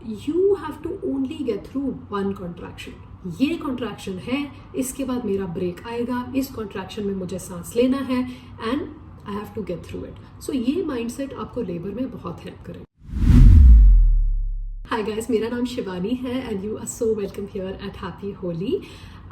You have to only get through one contraction. ये contraction है, इसके बाद मेरा ब्रेक आएगा, इस कॉन्ट्रैक्शन में मुझे सांस लेना है and I have to get through it. So ये माइंडसेट आपको लेबर में बहुत हेल्प करेगा. हाय गाइस, मेरा नाम शिवानी है and you are so welcome here at happy Holi.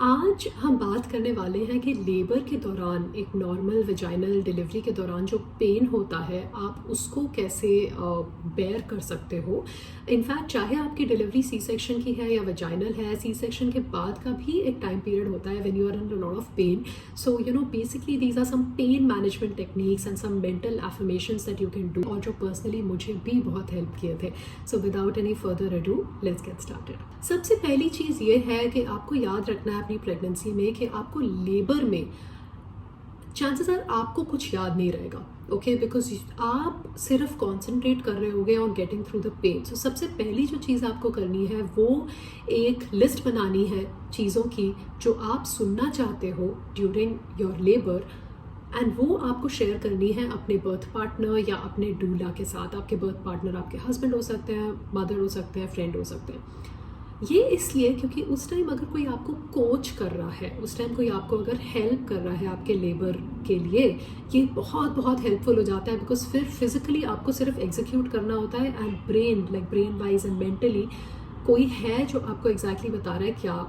आज हम बात करने वाले हैं कि लेबर के दौरान, एक नॉर्मल वेजाइनल डिलीवरी के दौरान जो पेन होता है, आप उसको कैसे बेयर कर सकते हो. इनफैक्ट चाहे आपकी डिलीवरी सी सेक्शन की है या वेजाइनल है, सी सेक्शन के बाद का भी एक टाइम पीरियड होता है when you are in a lot of pain. So basically these are some pain management techniques and some mental affirmations that you can do, और जो पर्सनली मुझे भी बहुत हेल्प किए थे. So without any further ado, let's get started. सबसे पहली चीज़ ये है कि आपको याद रखना है अपनी प्रेगनेंसी में कि आपको लेबर में चांसेस आर आपको कुछ याद नहीं रहेगा. ओके, बिकॉज आप सिर्फ कॉन्सेंट्रेट कर रहे होगे on getting through the pain. So सबसे पहली जो चीज़ आपको करनी है वो एक लिस्ट बनानी है चीज़ों की जो आप सुनना चाहते हो ड्यूरिंग योर लेबर, एंड वो आपको शेयर करनी है अपने बर्थ पार्टनर या अपने डूला के साथ. आपके बर्थ पार्टनर आपके हस्बैंड हो सकते हैं, मदर हो सकते हैं, फ्रेंड हो सकते हैं. ये इसलिए क्योंकि उस टाइम अगर कोई आपको कोच कर रहा है, उस टाइम कोई आपको अगर हेल्प कर रहा है आपके लेबर के लिए, ये बहुत बहुत हेल्पफुल हो जाता है. बिकॉज फिर फिजिकली आपको सिर्फ एग्जीक्यूट करना होता है and brain wise and mentally कोई है जो आपको एग्जैक्टली बता रहा है क्या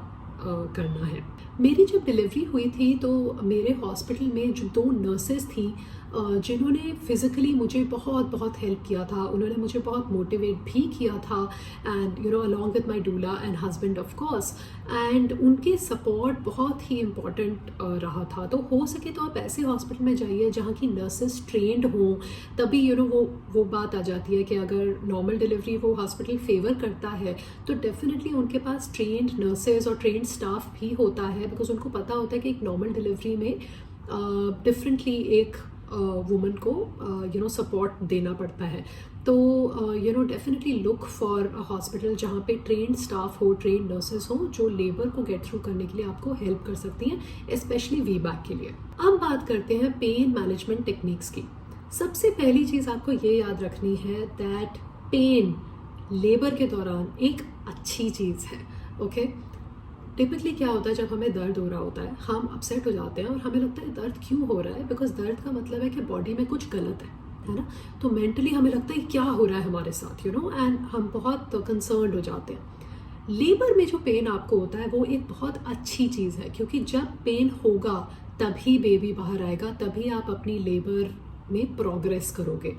करना है. मेरी जब डिलीवरी हुई थी तो मेरे हॉस्पिटल में जो 2 नर्सेज थी जिन्होंने फिज़िकली मुझे बहुत बहुत हेल्प किया था, उन्होंने मुझे बहुत मोटिवेट भी किया था, and along with my doula and husband of course, and उनके सपोर्ट बहुत ही इम्पॉर्टेंट रहा था. तो हो सके तो आप ऐसे हॉस्पिटल में जाइए जहाँ की नर्सेज ट्रेंड हों. तभी वो बात आ जाती है कि अगर नॉर्मल डिलीवरी वो हॉस्पिटल फेवर करता है तो डेफिनेटली उनके पास ट्रेंड नर्सेज और ट्रेंड स्टाफ भी होता है, बिकॉज उनको पता होता है कि एक नॉर्मल डिलीवरी में डिफरेंटली एक वुमन को सपोर्ट देना पड़ता है. तो definitely look for a hospital जहाँ पे ट्रेंड स्टाफ हो, ट्रेंड नर्सेज हो, जो लेबर को गेट थ्रू करने के लिए आपको हेल्प कर सकती हैं, स्पेशली वीबैक के लिए. अब बात करते हैं पेन मैनेजमेंट टेक्निक्स की. सबसे पहली चीज़ आपको ये याद रखनी है दैट पेन लेबर के दौरान एक अच्छी चीज़ है. ओके, टिपिकली क्या होता है जब हमें दर्द हो रहा होता है, हम अपसेट हो जाते हैं और हमें लगता है दर्द क्यों हो रहा है, बिकॉज दर्द का मतलब है कि बॉडी में कुछ गलत है ना. तो मेंटली हमें लगता है क्या हो रहा है हमारे साथ, एंड हम बहुत कंसर्न्ड हो जाते हैं. लेबर में जो पेन आपको होता है वो एक बहुत अच्छी चीज़ है, क्योंकि जब पेन होगा तभी बेबी बाहर आएगा, तभी आप अपनी लेबर में प्रोग्रेस करोगे.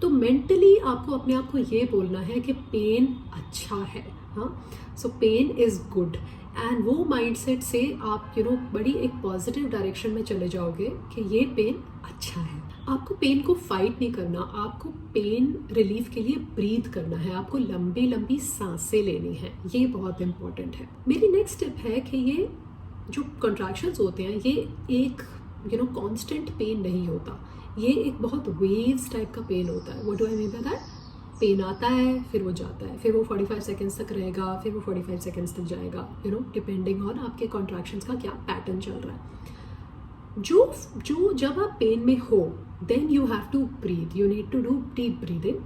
तो मेंटली आपको अपने आप को ये बोलना है कि पेन अच्छा है. हाँ, सो पेन इज़ गुड, एंड वो माइंडसेट से आप बड़ी एक पॉजिटिव डायरेक्शन में चले जाओगे कि ये पेन अच्छा है. आपको पेन को फाइट नहीं करना, आपको पेन रिलीफ के लिए ब्रीथ करना है, आपको लंबी लंबी सांसें लेनी है. ये बहुत इंपॉर्टेंट है. मेरी नेक्स्ट टिप है कि ये जो कॉन्ट्रैक्शंस होते हैं ये एक कांस्टेंट पेन नहीं होता, ये एक बहुत वेव्स टाइप का पेन होता है. What do I mean by that? Pain आता है, फिर वो जाता है, फिर वो 45 सेकेंड्स तक रहेगा, फिर वो 45 सेकेंड्स तक जाएगा, डिपेंडिंग ऑन आपके कॉन्ट्रैक्शंस का क्या पैटर्न चल रहा है. जो जब आप पेन में हो then you have to breathe, you need to do deep breathing.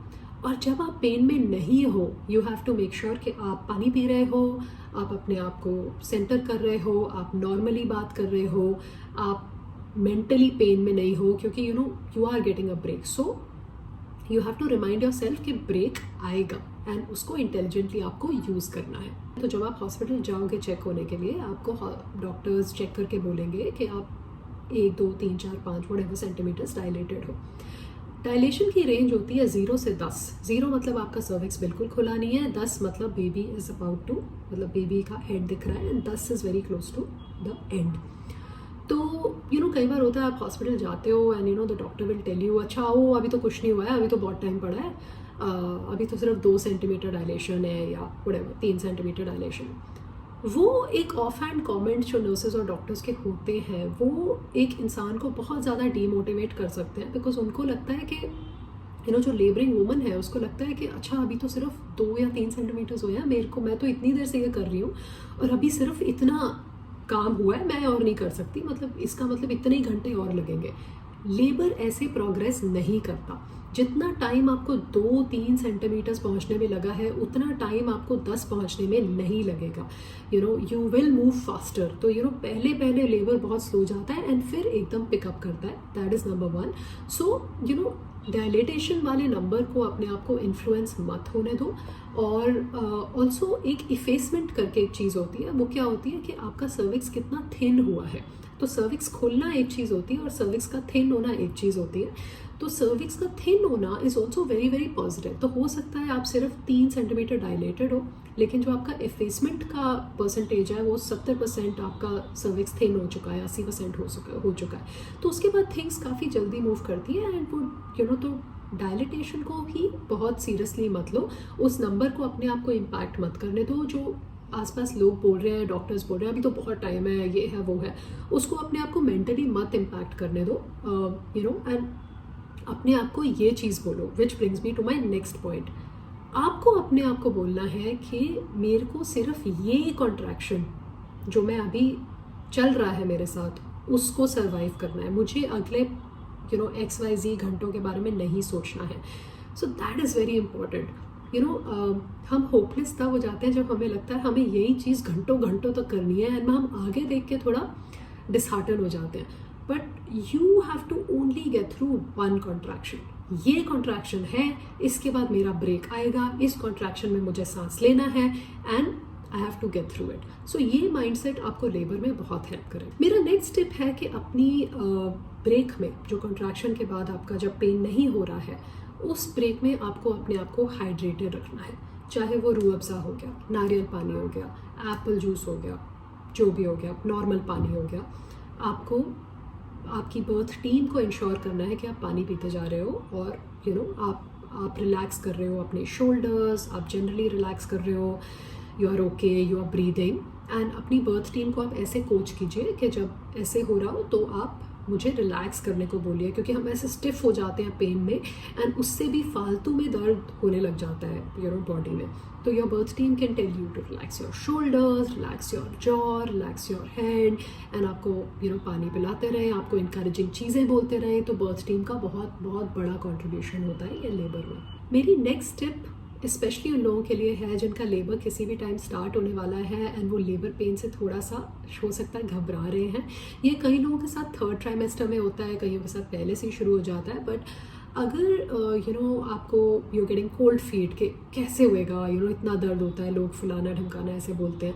और जब आप पेन में नहीं हो you have to make sure कि आप पानी पी रहे हो, आप अपने आप को सेंटर कर रहे हो, आप नॉर्मली बात कर रहे हो, आप मेंटली पेन में नहीं हो, क्योंकि you are getting a break. So you have to remind yourself कि ब्रेक आएगा एंड उसको इंटेलिजेंटली आपको यूज़ करना है. तो जब आप हॉस्पिटल जाओगे चेक होने के लिए, आपको डॉक्टर्स चेक करके बोलेंगे कि आप 1, 2, 3, 4, 5 व्हाटएवर सेंटीमीटर्स डायलेटेड हो. डायलेशन की रेंज होती है 0 से 10. 0 मतलब आपका सर्विक्स बिल्कुल खुला नहीं है, 10 मतलब बेबी इज़ अबाउट टू, मतलब बेबी का हेड दिख रहा है, and 10 is very close to the end. तो कई बार होता है आप हॉस्पिटल जाते हो and the doctor will tell you अच्छा हो अभी तो कुछ नहीं हुआ है, अभी तो बहुत टाइम पड़ा है, अभी तो सिर्फ 2 सेंटीमीटर डायलेशन है या व्हाटएवर 3 सेंटीमीटर डायलेशन. वो एक ऑफ हैंड कमेंट जो नर्सेज और डॉक्टर्स के होते हैं वो एक इंसान को बहुत ज़्यादा डीमोटिवेट कर सकते हैं, बिकॉज उनको लगता है कि जो लेबरिंग वुमन है उसको लगता है कि अच्छा अभी तो सिर्फ 2 या 3 सेंटीमीटर्स हुए हैं, मैं तो इतनी देर से ये कर रही हूँ और अभी सिर्फ इतना काम हुआ है, मैं और नहीं कर सकती, मतलब इसका मतलब इतने ही घंटे और लगेंगे. लेबर ऐसे प्रोग्रेस नहीं करता। जितना टाइम आपको 2-3 सेंटीमीटर्स पहुंचने में लगा है उतना टाइम आपको 10 पहुंचने में नहीं लगेगा। You will move faster. तो पहले पहले लेबर बहुत स्लो जाता है एंड फिर एकदम पिकअप करता है। That is number 1। So dilatation वाले नंबर को अपने आप को इन्फ्लुएंस मत होने दो। और ऑल्सो एक इफेसमेंट करके एक चीज़ होती है, वो क्या होती है कि आपका सर्विक्स कितना थिन हुआ है। तो सर्विक्स खुलना एक चीज़ होती है और सर्विक्स का थिन होना एक चीज़ होती है। तो सर्विक्स का थिन होना is also very very positive. तो हो सकता है आप सिर्फ 3 सेंटीमीटर डायलेटेड हो, लेकिन जो आपका एफेसमेंट का परसेंटेज है वो 70% आपका सर्विक्स थिन हो चुका है, 80% हो चुका है। तो उसके बाद थिंग्स काफ़ी जल्दी मूव करती है एंड वो तो डायलिटेशन को भी बहुत सीरियसली मत लो। उस नंबर को अपने आप को इम्पैक्ट मत करने दो। जो आसपास लोग बोल रहे हैं, डॉक्टर्स बोल रहे हैं अभी तो बहुत टाइम है, ये है वो है, उसको अपने आप को मेंटली मत इम्पैक्ट करने दो। एंड अपने आप को ये चीज़ बोलो, which brings me to my next point. आपको अपने आप को बोलना है कि मेरे को सिर्फ ये कॉन्ट्रैक्शन जो मैं अभी चल रहा है मेरे साथ उसको सर्वाइव करना है। मुझे अगले XYZ घंटों के बारे में नहीं सोचना है। So that is very important. हम होपलेस तब हो जाते हैं जब हमें लगता है हमें यही चीज़ घंटों घंटों तक करनी है एंड हम आगे देख के थोड़ा डिसहार्टन हो जाते हैं। But you have to only get through one contraction. ये कॉन्ट्रैक्शन है, इसके बाद मेरा ब्रेक आएगा, इस कॉन्ट्रैक्शन में मुझे सांस लेना है and I have to get through it. So ये माइंडसेट आपको लेबर में बहुत हेल्प करे। मेरा नेक्स्ट टिप है कि अपनी ब्रेक में, जो कॉन्ट्रैक्शन के बाद आपका जब पेन नहीं हो रहा है, उस ब्रेक में आपको अपने आप को हाइड्रेटेड रखना है। चाहे वो रूह अफ़ज़ा हो गया, नारियल पानी हो गया, एप्पल जूस हो गया, जो भी हो गया, नॉर्मल पानी हो गया। आपको आपकी बर्थ टीम को इंश्योर करना है कि आप पानी पीते जा रहे हो और आप रिलैक्स कर रहे हो अपने शोल्डर्स, आप जनरली रिलैक्स कर रहे हो, you are okay, you are breathing. And अपनी बर्थ टीम को आप ऐसे कोच कीजिए कि जब ऐसे हो रहा हो तो आप मुझे रिलैक्स करने को बोलिए, क्योंकि हम ऐसे स्टिफ हो जाते हैं पेन में एंड उससे भी फालतू में दर्द होने लग जाता है बॉडी में। तो your birth team can tell you to relax your shoulders, relax your jaw, relax your hand and आपको पानी पिलाते रहें, आपको इंकरेजिंग चीज़ें बोलते रहें। तो बर्थ टीम का बहुत बहुत बड़ा कॉन्ट्रीब्यूशन होता है ये लेबर में। मेरी नेक्स्ट टिप स्पेशली उन लोगों के लिए है जिनका लेबर किसी भी टाइम स्टार्ट होने वाला है एंड वो लेबर पेन से थोड़ा सा हो सकता है घबरा रहे हैं। ये कई लोगों के साथ 3rd ट्राइमेस्टर में होता है, कईयों के साथ पहले से ही शुरू हो जाता है। बट अगर आपको यू गेटिंग कोल्ड फीट के कैसे होएगा, इतना दर्द होता है, लोग फुलाना ढमकाना ऐसे बोलते हैं,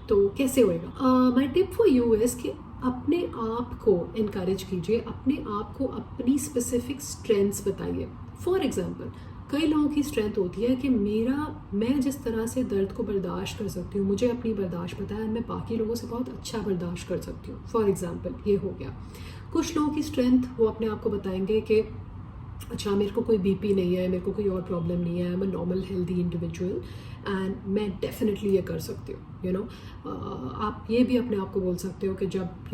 तो कैसे होएगा। माई टिप फॉर यू इज़ कि अपने आप को इनकरेज कीजिए, अपने आप को अपनी स्पेसिफिक स्ट्रेंथ्स बताइए। फॉर एग्जाम्पल, कई लोगों की स्ट्रेंथ होती है कि मैं जिस तरह से दर्द को बर्दाश्त कर सकती हूँ, मुझे अपनी बर्दाश्त पता है, मैं बाकी लोगों से बहुत अच्छा बर्दाश्त कर सकती हूँ। फॉर एग्जांपल ये हो गया। कुछ लोगों की स्ट्रेंथ वो अपने आप को बताएंगे कि अच्छा मेरे को कोई बीपी नहीं है, मेरे को कोई और प्रॉब्लम नहीं है, I am a normal healthy individual and मैं डेफिनेटली ये कर सकती हूँ। आप ये भी अपने आप को बोल सकते हो कि जब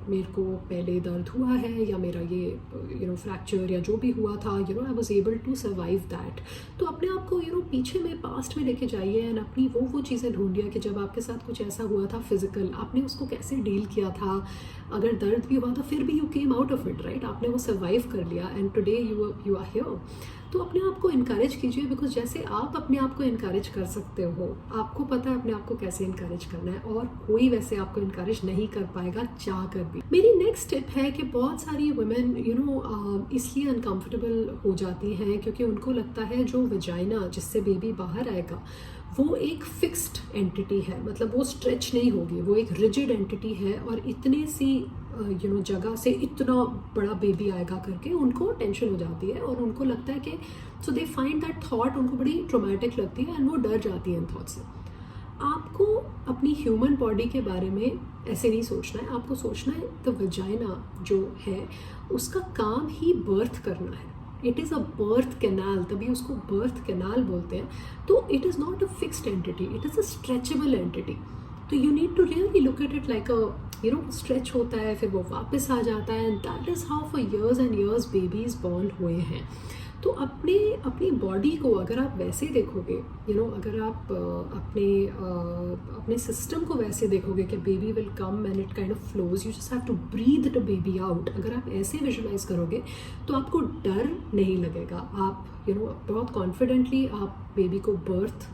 मेरे को पहले दर्द हुआ है या मेरा ये फ्रैक्चर या जो भी हुआ था, I was able to survive that. तो अपने आप को पीछे में पास्ट में लेके जाइए एंड अपनी वो चीज़ें ढूंढिए कि जब आपके साथ कुछ ऐसा हुआ था फिजिकल, आपने उसको कैसे डील किया था। अगर दर्द भी हुआ था फिर भी you came out of it, right, आपने वो सर्वाइव कर लिया and today you are here. तो अपने आप को इनकरेज कीजिए, बिकॉज जैसे आप अपने आप को इनकरेज कर सकते हो, आपको पता है अपने आप को कैसे इनकरेज करना है और कोई वैसे आपको इनकरेज नहीं कर पाएगा चाह कर भी। मेरी नेक्स्ट टिप है कि बहुत सारी वुमेन इसलिए अनकंफर्टेबल हो जाती हैं क्योंकि उनको लगता है जो वजाइना जिससे बेबी बाहर आएगा वो एक फिक्स्ड एंटिटी है, मतलब वो स्ट्रेच नहीं होगी, वो एक रिजिड एंटिटी है और इतने सी जगह से इतना बड़ा बेबी आएगा करके उनको टेंशन हो जाती है और उनको लगता है कि सो दे फाइंड दैट थॉट उनको बड़ी ट्रोमेटिक लगती है एंड वो डर जाती है इन थॉट से। आपको अपनी ह्यूमन बॉडी के बारे में ऐसे नहीं सोचना है, आपको सोचना है द वजाइना जो है उसका काम ही बर्थ करना है। It is a birth canal, तभी उसको बर्थ कैनाल बोलते हैं। तो it is not a fixed entity, it is a stretchable entity. तो you need to really look at it like a stretch होता है फिर वो वापस आ जाता है and that is how for years and years babies born हुए हैं। तो अपने अपनी बॉडी को अगर आप वैसे देखोगे, अगर आप अपने सिस्टम को वैसे देखोगे कि baby will come and it kind of flows, you just have to breathe the baby out, अगर आप ऐसे विजुलाइज करोगे तो आपको डर नहीं लगेगा। आप बहुत कॉन्फिडेंटली आप बेबी को बर्थ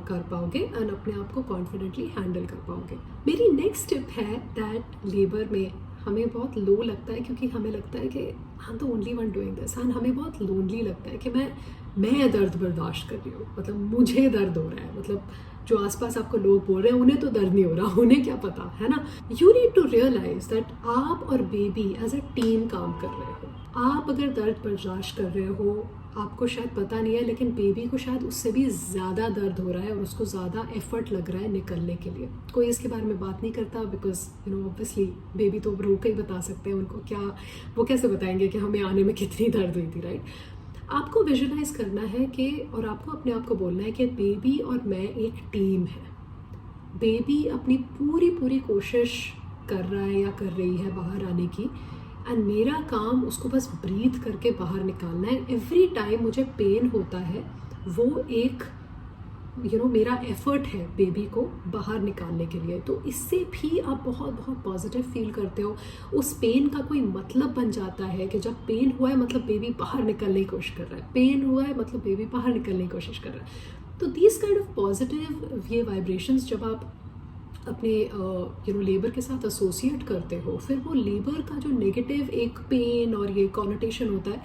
कर पाओगे एंड अपने आप को कॉन्फिडेंटली हैंडल कर पाओगे। मेरी नेक्स्ट टिप है दैट लेबर में हमें बहुत लो लगता है, क्योंकि हमें लगता है कि I am the only one doing this, and हमें बहुत लोनली लगता है कि मैं दर्द बर्दाश्त कर रही हूँ, मतलब मुझे दर्द हो रहा है, मतलब जो आसपास आपको लोग बोल रहे हैं उन्हें तो दर्द नहीं हो रहा, उन्हें क्या पता, है ना। You need to realize that आप और बेबी एज अ टीम काम कर रहे हो। आप अगर दर्द बर्दाश्त कर रहे हो, आपको शायद पता नहीं है, लेकिन बेबी को शायद उससे भी ज़्यादा दर्द हो रहा है और उसको ज़्यादा एफर्ट लग रहा है निकलने के लिए। कोई इसके बारे में बात नहीं करता, बिकॉज ऑब्वियसली बेबी तो रो के ही बता सकते हैं, उनको क्या, वो कैसे बताएंगे कि हमें आने में कितनी दर्द हुई थी, राइट। आपको विजुलाइज करना है कि, और आपको अपने आप को बोलना है कि बेबी और मैं एक टीम है। बेबी अपनी पूरी कोशिश कर रहा है या कर रही है बाहर आने की, एंड मेरा काम उसको बस ब्रीथ करके बाहर निकालना है। एवरी टाइम मुझे पेन होता है, वो एक मेरा एफर्ट है बेबी को बाहर निकालने के लिए। तो इससे भी आप बहुत पॉजिटिव फील करते हो। उस पेन का कोई मतलब बन जाता है कि जब पेन हुआ है मतलब बेबी बाहर निकलने की कोशिश कर रहा है, पेन हुआ है मतलब बेबी बाहर निकलने की कोशिश कर रहा है। तो दीज काइंड ऑफ पॉजिटिव ये वाइब्रेशंस जब आप अपने लेबर के साथ एसोसिएट करते हो, फिर वो लेबर का जो नेगेटिव एक पेन और ये कॉनोटेशन होता है,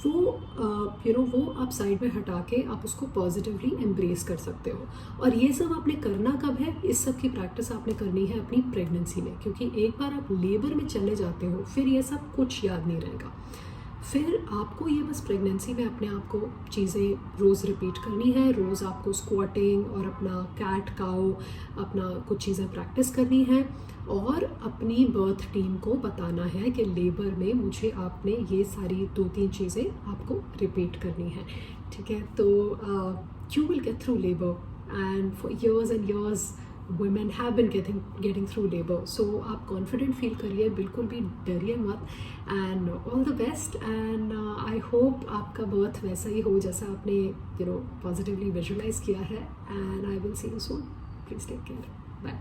वो आप साइड में हटा के आप उसको पॉजिटिवली एम्ब्रेस कर सकते हो। और ये सब आपने करना कब है, इस सब की प्रैक्टिस आपने करनी है अपनी प्रेगनेंसी में, क्योंकि एक बार आप लेबर में चले जाते हो फिर ये सब कुछ याद नहीं रहेगा। फिर आपको ये बस प्रेगनेंसी में अपने आप को चीज़ें रोज़ रिपीट करनी है। रोज़ आपको स्क्वाटिंग और अपना कैट काउ अपना कुछ चीज़ें प्रैक्टिस करनी है, और अपनी बर्थ टीम को बताना है कि लेबर में मुझे आपने ये सारी 2-3 चीज़ें आपको रिपीट करनी है, ठीक है। तो you will get through labour and for years and years women have been getting through labor, so आप confident feel करिए, बिल्कुल भी डरिए मत, and all the best, and I hope आपका birth वैसा ही हो जैसा आपने positively visualize किया है, and I will see you soon. Please take care. Bye.